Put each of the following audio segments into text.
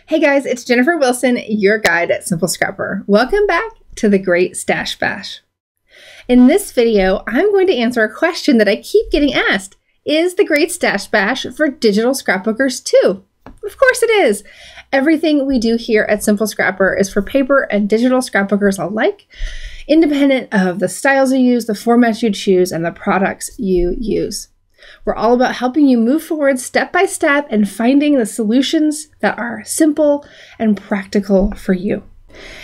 Hey guys, it's Jennifer Wilson, your guide at Simple Scrapper. Welcome back to the Great Stash Bash. In this video, I'm going to answer a question that I keep getting asked. Is the Great Stash Bash for digital scrapbookers too? Of course it is. Everything we do here at Simple Scrapper is for paper and digital scrapbookers alike, independent of the styles you use, the formats you choose, and the products you use. We're all about helping you move forward step by step and finding the solutions that are simple and practical for you.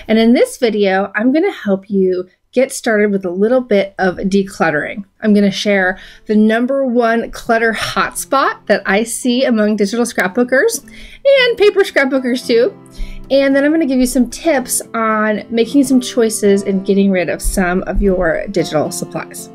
And in this video, I'm going to help you get started with a little bit of decluttering. I'm going to share the #1 clutter hotspot that I see among digital scrapbookers and paper scrapbookers too. And then I'm going to give you some tips on making some choices and getting rid of some of your digital supplies.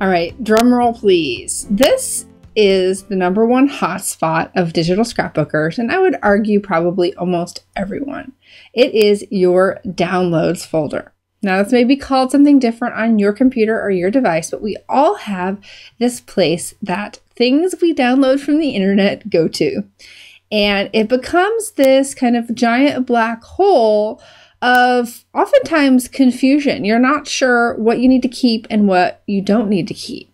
All right, drum roll please. This is the #1 hotspot of digital scrapbookers, and I would argue probably almost everyone. It is your downloads folder. Now, this may be called something different on your computer or your device, but we all have this place that things we download from the internet go to. And it becomes this kind of giant black hole of oftentimes confusion. You're not sure what you need to keep and what you don't need to keep.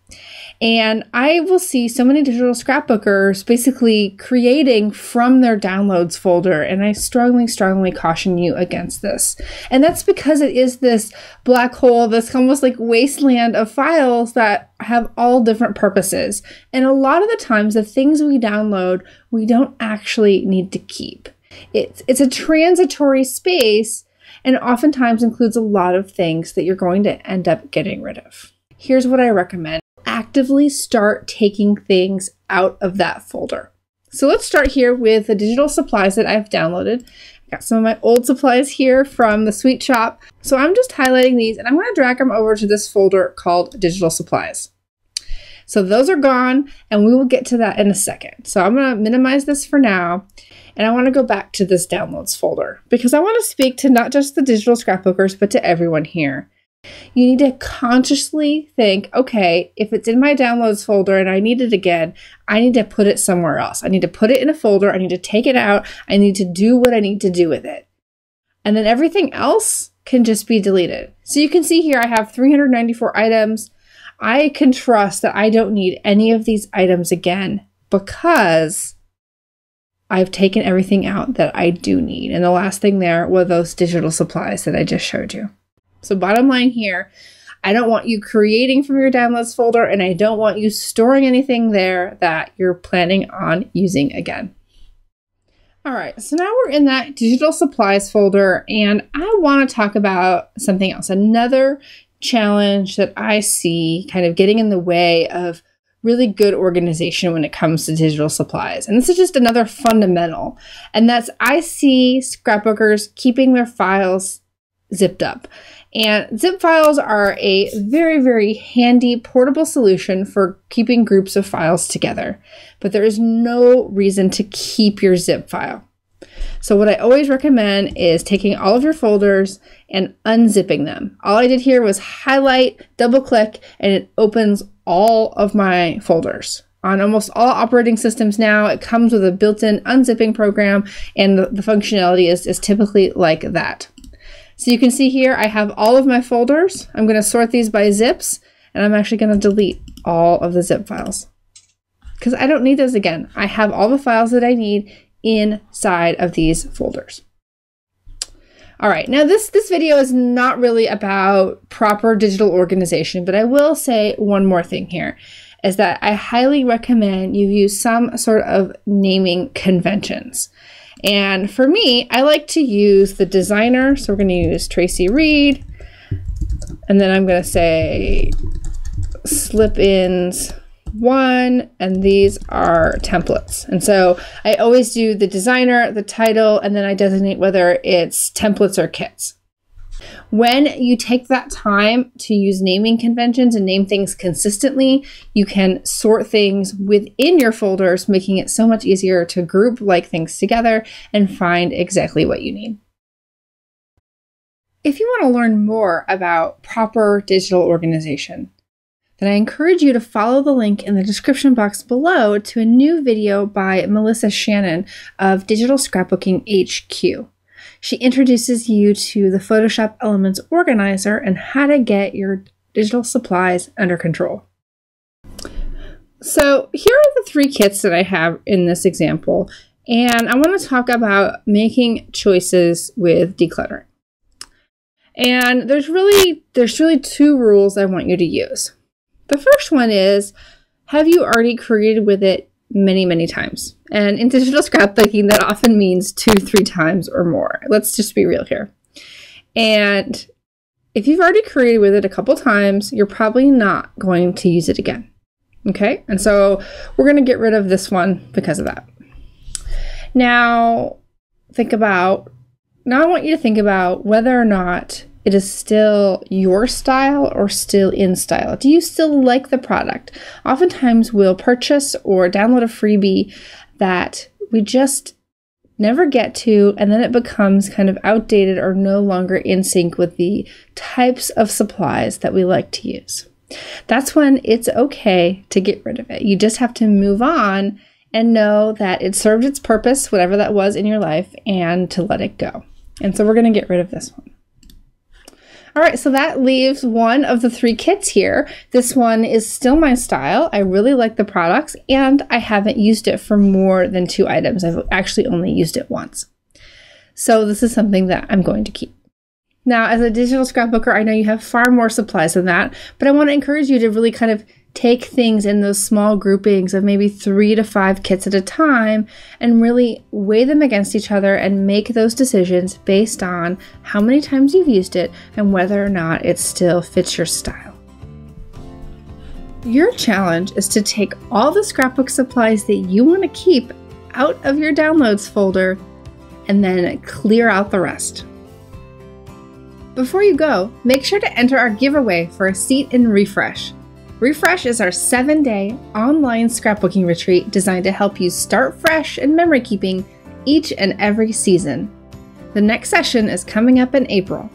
And I will see so many digital scrapbookers basically creating from their downloads folder. And I strongly caution you against this. And that's because it is this black hole, this almost like wasteland of files that have all different purposes. And a lot of the times the things we download, we don't actually need to keep. It's a transitory space and oftentimes includes a lot of things that you're going to end up getting rid of. Here's what I recommend. Actively start taking things out of that folder. So let's start here with the digital supplies that I've downloaded. I got some of my old supplies here from the Sweet Shop. So I'm just highlighting these and I'm going to drag them over to this folder called digital supplies. So those are gone and we will get to that in a second. So I'm going to minimize this for now. And I want to go back to this downloads folder because I want to speak to not just the digital scrapbookers, but to everyone here. You need to consciously think, okay, if it's in my downloads folder and I need it again, I need to put it somewhere else. I need to put it in a folder. I need to take it out. I need to do what I need to do with it. And then everything else can just be deleted. So you can see here, I have 394 items. I can trust that I don't need any of these items again because I've taken everything out that I do need. And the last thing there were those digital supplies that I just showed you. So bottom line here, I don't want you creating from your downloads folder and I don't want you storing anything there that you're planning on using again. All right, so now we're in that digital supplies folder and I want to talk about something else. Another challenge that I see kind of getting in the way of really good organization when it comes to digital supplies. And this is just another fundamental. And that's I see scrapbookers keeping their files zipped up. And zip files are a very handy portable solution for keeping groups of files together. But there is no reason to keep your zip file. So what I always recommend is taking all of your folders and unzipping them. All I did here was highlight, double click, and it opens all of my folders. On almost all operating systems now, it comes with a built-in unzipping program, and the functionality is typically like that. So you can see here, I have all of my folders. I'm going to sort these by zips, and I'm actually going to delete all of the zip files because I don't need those again. I have all the files that I need inside of these folders. All right, now this video is not really about proper digital organization, but I will say one more thing here, is that I highly recommend you use some sort of naming conventions. And for me, I like to use the designer. So we're going to use Tracy Reed, and then I'm going to say slip-ins 1, and these are templates. And so I always do the designer, the title, and then I designate whether it's templates or kits. When you take that time to use naming conventions and name things consistently, you can sort things within your folders, making it so much easier to group like things together and find exactly what you need. If you want to learn more about proper digital organization, then I encourage you to follow the link in the description box below to a new video by Melissa Shannon of Digital Scrapbooking HQ. She introduces you to the Photoshop Elements Organizer and how to get your digital supplies under control. So here are the 3 kits that I have in this example, and I want to talk about making choices with decluttering. And there's really 2 rules I want you to use. The first one is, have you already created with it many, many times? And in digital scrapbooking, that often means 2-3 times or more. Let's just be real here. And if you've already created with it a couple times, you're probably not going to use it again. Okay? And so we're going to get rid of this one because of that. Now I want you to think about whether or not it is still your style or still in style. Do you still like the product? Oftentimes we'll purchase or download a freebie that we just never get to, and then it becomes kind of outdated or no longer in sync with the types of supplies that we like to use. That's when it's okay to get rid of it. You just have to move on and know that it served its purpose, whatever that was in your life, and to let it go. And so we're going to get rid of this one. All right, so that leaves one of the 3 kits here. This one is still my style. I really like the products, and I haven't used it for more than 2 items. I've actually only used it once. So this is something that I'm going to keep. Now, as a digital scrapbooker, I know you have far more supplies than that, but I want to encourage you to really kind of take things in those small groupings of maybe 3 to 5 kits at a time and really weigh them against each other and make those decisions based on how many times you've used it and whether or not it still fits your style. Your challenge is to take all the scrapbook supplies that you want to keep out of your downloads folder and then clear out the rest. Before you go, make sure to enter our giveaway for a seat in Refresh. Refresh is our 7-day online scrapbooking retreat designed to help you start fresh in memory keeping each and every season. The next session is coming up in April.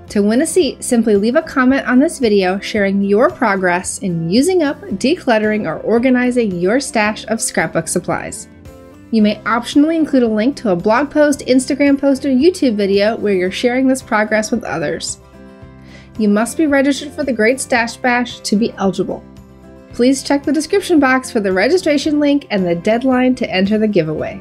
To win a seat, simply leave a comment on this video sharing your progress in using up, decluttering, or organizing your stash of scrapbook supplies. You may optionally include a link to a blog post, Instagram post, or YouTube video where you're sharing this progress with others. You must be registered for the Great Stash Bash to be eligible. Please check the description box for the registration link and the deadline to enter the giveaway.